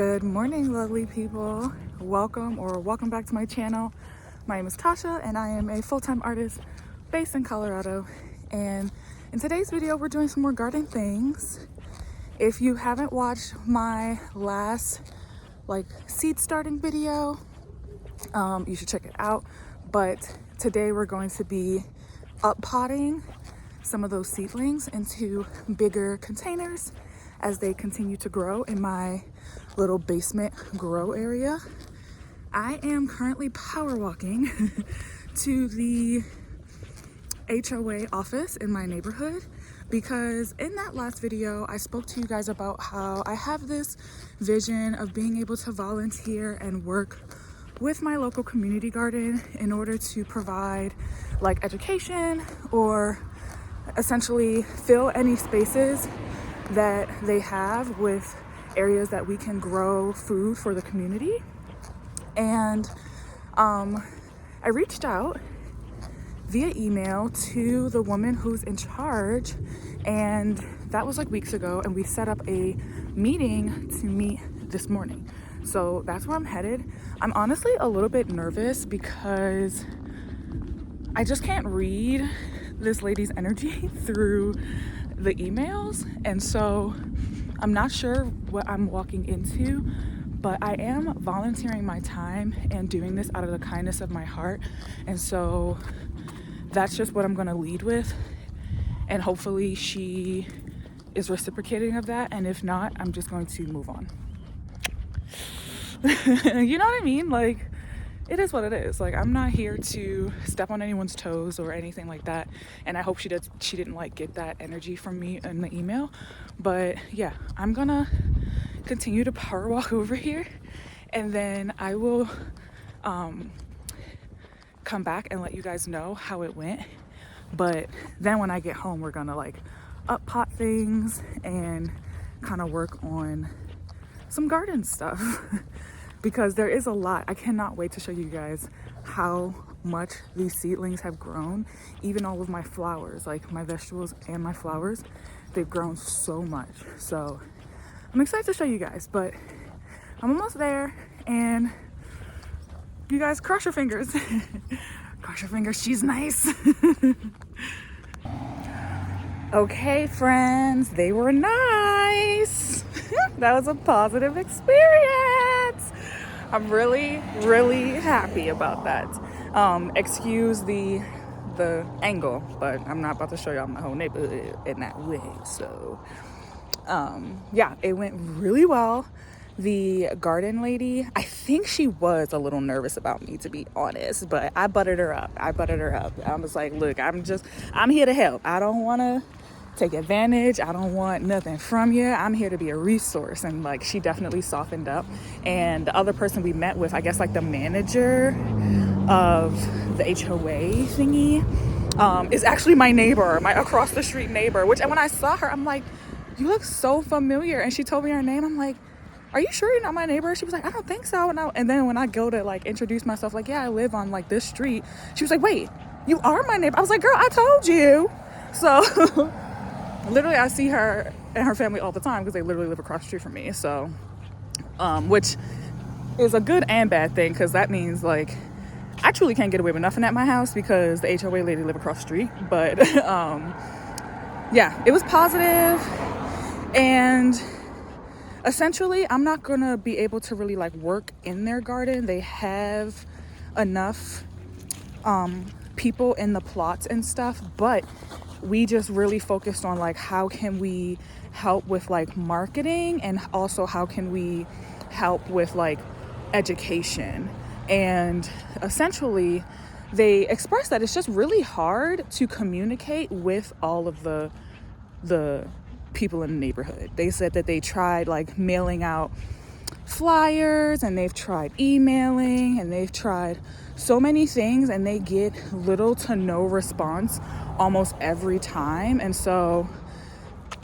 Good morning, lovely people. Welcome back to my channel. My name is Tasha and I am a full-time artist based in Colorado. And in today's video, we're doing some more garden things. If you haven't watched my last seed starting video, you should check it out. But today we're going to be up potting some of those seedlings into bigger containers as they continue to grow in my little basement grow area. I am currently power walking to the HOA office in my neighborhood because in that last video I spoke to you guys about how I have this vision of being able to volunteer and work with my local community garden in order to provide education or essentially fill any spaces that they have with areas that we can grow food for the community. And I reached out via email to the woman who's in charge, and that was weeks ago, and we set up a meeting to meet this morning. So that's where I'm headed. I'm honestly a little bit nervous because I just can't read this lady's energy through the emails, and so I'm not sure what I'm walking into, but I am volunteering my time and doing this out of the kindness of my heart, and so that's just what I'm going to lead with, and hopefully she is reciprocating of that, and if not, I'm just going to move on. You know what I mean? It is what it is. I'm not here to step on anyone's toes or anything like that. And I hope she didn't get that energy from me in the email. But yeah, I'm gonna continue to power walk over here, and then I will come back and let you guys know how it went. But then when I get home, we're gonna up pot things and kind of work on some garden stuff. Because there is a lot. I cannot wait to show you guys how much these seedlings have grown. Even all of my flowers, my vegetables and my flowers, they've grown so much. So I'm excited to show you guys, but I'm almost there, and you guys cross your fingers. Cross your fingers, she's nice. Okay, friends, they were nice. That was a positive experience. I'm really, really happy about that. Excuse the angle, but I'm not about to show y'all my whole neighborhood in that way. So, yeah, it went really well. The garden lady, I think she was a little nervous about me, to be honest, but I buttered her up. I was like, look, I'm here to help. I don't want to take advantage. I don't want nothing from you. I'm here to be a resource. And she definitely softened up. And the other person we met with, I guess the manager of the HOA thingy, is actually my neighbor, my across the street neighbor, which when I saw her, I'm like, you look so familiar. And she told me her name. I'm like, are you sure you're not my neighbor? She was like, I don't think so. And then when I go to introduce myself, yeah, I live on this street. She was like, wait, you are my neighbor? I was like, girl, I told you. So literally I see her and her family all the time because they literally live across the street from me. So, which is a good and bad thing, because that means I truly can't get away with nothing at my house because the HOA lady live across the street. But yeah, it was positive, and essentially I'm not gonna be able to really work in their garden. They have enough people in the plots and stuff, but we just really focused on how can we help with marketing, and also how can we help with education. And essentially they expressed that it's just really hard to communicate with all of the people in the neighborhood. They said that they tried mailing out flyers, and they've tried emailing, and they've tried so many things, and they get little to no response almost every time. And so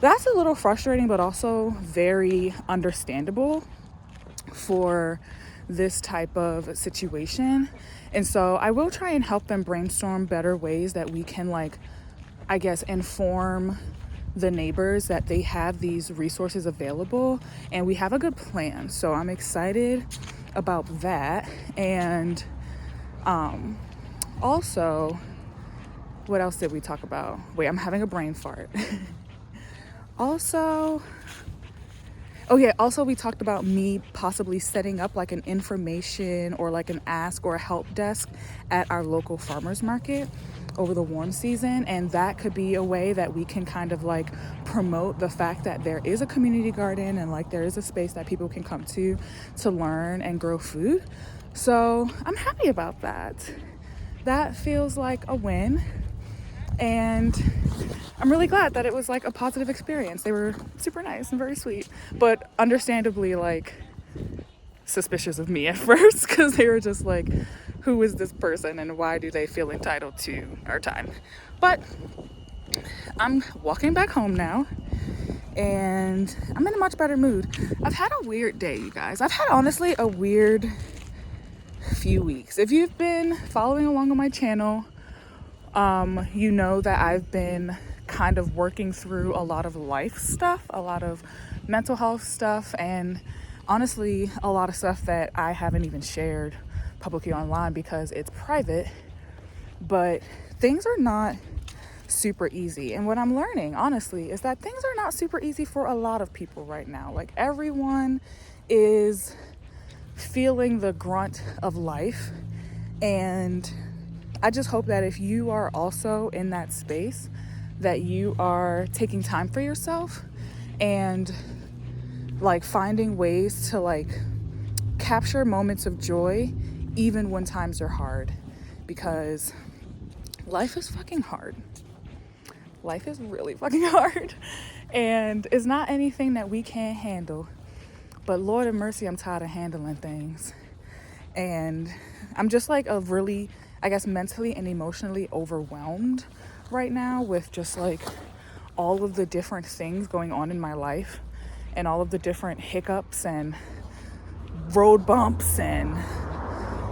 that's a little frustrating, but also very understandable for this type of situation. And so I will try and help them brainstorm better ways that we can I guess inform the neighbors that they have these resources available, and we have a good plan. So I'm excited about that. And also, what else did we talk about? Wait, I'm having a brain fart. Also, we talked about me possibly setting up like an information or like an ask or a help desk at our local farmers market over the warm season. And that could be a way that we can kind of like promote the fact that there is a community garden and like there is a space that people can come to learn and grow food. So I'm happy about that. That feels like a win. And I'm really glad that it was like a positive experience. They were super nice and very sweet, but understandably like suspicious of me at first, because they were just like, who is this person and why do they feel entitled to our time? But I'm walking back home now and I'm in a much better mood. I've had a weird day, you guys. I've had honestly a weird few weeks. If you've been following along on my channel, you know that I've been kind of working through a lot of life stuff, a lot of mental health stuff, and honestly, a lot of stuff that I haven't even shared publicly online because it's private. But things are not super easy. And what I'm learning, honestly, is that things are not super easy for a lot of people right now. Like, everyone is feeling the grunt of life. And I just hope that if you are also in that space, that you are taking time for yourself and like finding ways to like capture moments of joy even when times are hard, because life is fucking hard. Life is really fucking hard, and it's not anything that we can't handle. But Lord of mercy, I'm tired of handling things. And I'm just like a really, I guess, mentally and emotionally overwhelmed right now with just like all of the different things going on in my life and all of the different hiccups and road bumps and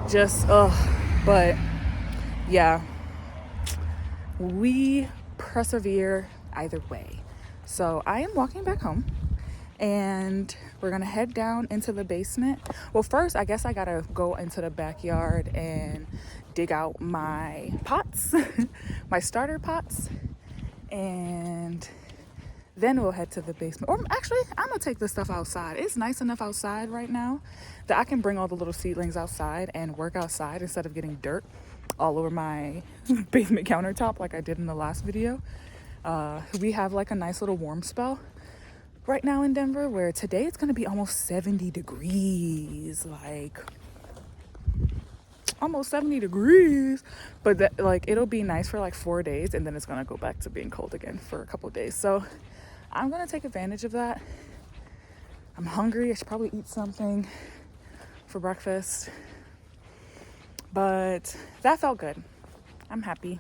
just, but yeah, we persevere either way. So I am walking back home and we're gonna head down into the basement. Well, first, I guess I gotta go into the backyard and dig out my pots, my starter pots, and then we'll head to the basement. Or actually, I'm gonna take this stuff outside. It's nice enough outside right now that I can bring all the little seedlings outside and work outside instead of getting dirt all over my basement countertop like I did in the last video. We have like a nice little warm spell right now in Denver, where today it's gonna be almost 70 degrees, like almost 70 degrees, but that, like, it'll be nice for like 4 days and then it's gonna go back to being cold again for a couple of days. So I'm gonna take advantage of that. I'm hungry. I should probably eat something for breakfast, but that felt good. I'm happy.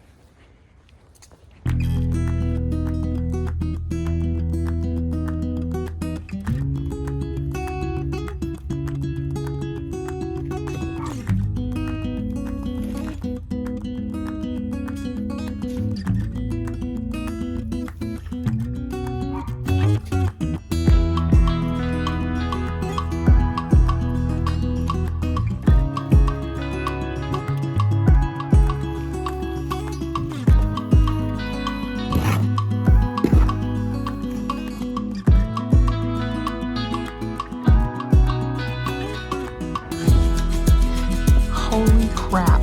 Holy crap.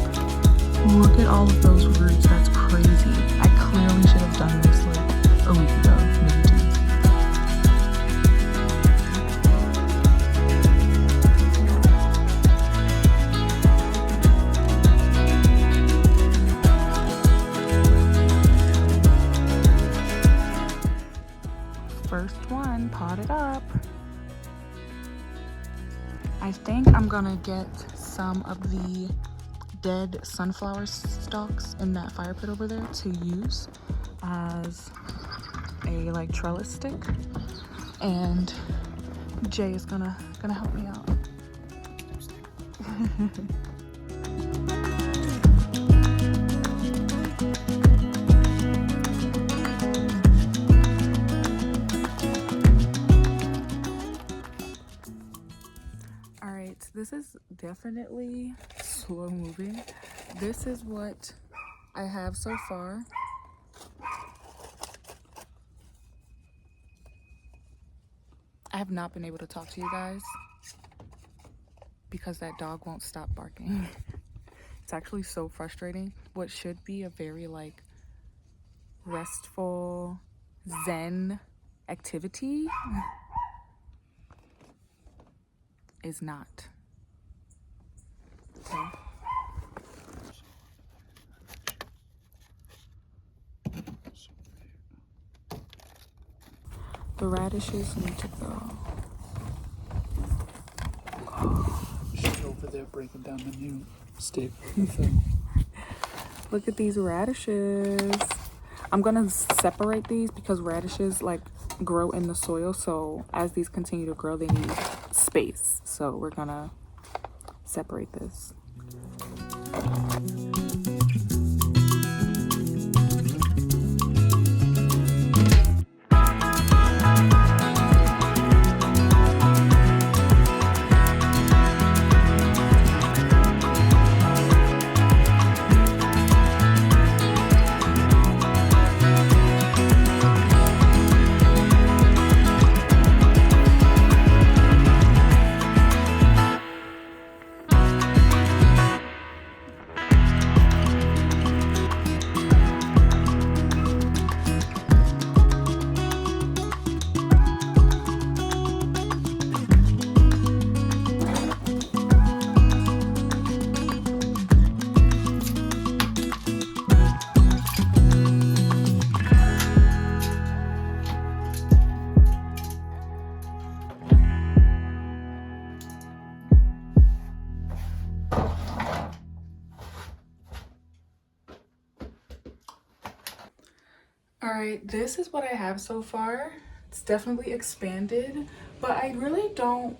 Look at all of those roots. That's crazy. I clearly should have done this like a week ago, maybe 2. First one, potted up. I think I'm gonna get some of the dead sunflower stalks in that fire pit over there to use as a like trellis stick, and Jay is gonna help me out. this is definitely slow moving. This is what I have so far. I have not been able to talk to you guys because that dog won't stop barking. It's actually so frustrating. What should be a very like restful zen activity is not. Okay. The radishes need to go. She's over there breaking down the new stick. Look at these radishes. I'm gonna separate these because radishes like grow in the soil, so as these continue to grow they need space, so we're gonna separate this. All right, this is what I have so far. It's definitely expanded, but I really don't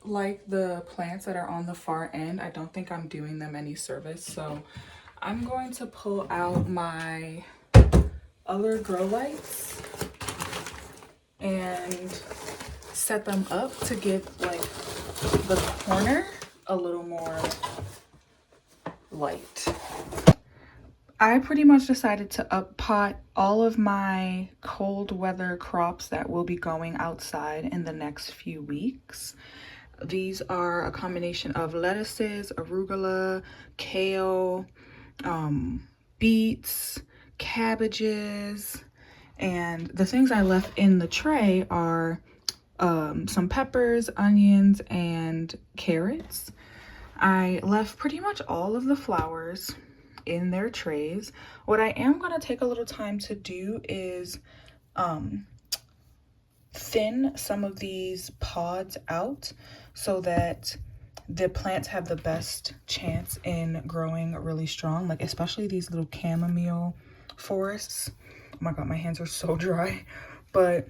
like the plants that are on the far end. I don't think I'm doing them any service, so I'm going to pull out my other grow lights and set them up to give like the corner a little more light. I pretty much decided to up pot all of my cold weather crops that will be going outside in the next few weeks. These are a combination of lettuces, arugula, kale, beets, cabbages, and the things I left in the tray are some peppers, onions, and carrots. I left pretty much all of the flowers in their trays. What I am going to take a little time to do is thin some of these pods out so that the plants have the best chance in growing really strong, like especially these little chamomile forests. Oh my god, my hands are so dry, but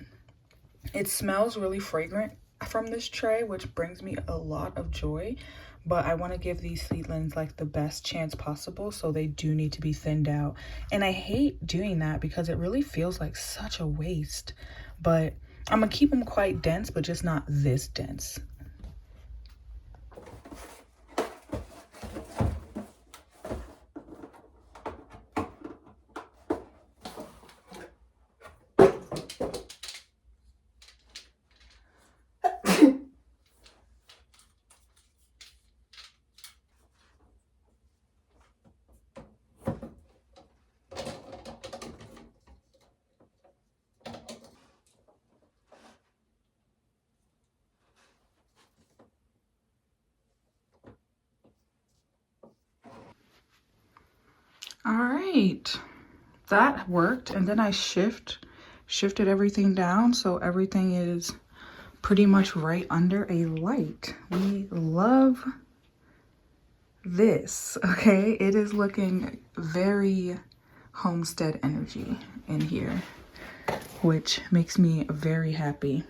it smells really fragrant from this tray, which brings me a lot of joy. But I want to give these seedlings like the best chance possible, so they do need to be thinned out. And I hate doing that because it really feels like such a waste. But I'm gonna keep them quite dense, but just not this dense. All right, that worked. And then I shifted everything down so everything is pretty much right under a light. We love this, okay? It is looking very homestead energy in here, which makes me very happy.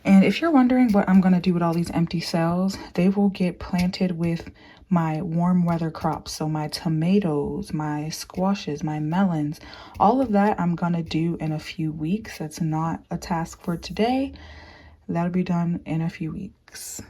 And if you're wondering what I'm gonna do with all these empty cells, they will get planted with my warm weather crops. So my tomatoes, my squashes, my melons, all of that I'm gonna do in a few weeks. That's not a task for today. That'll be done in a few weeks.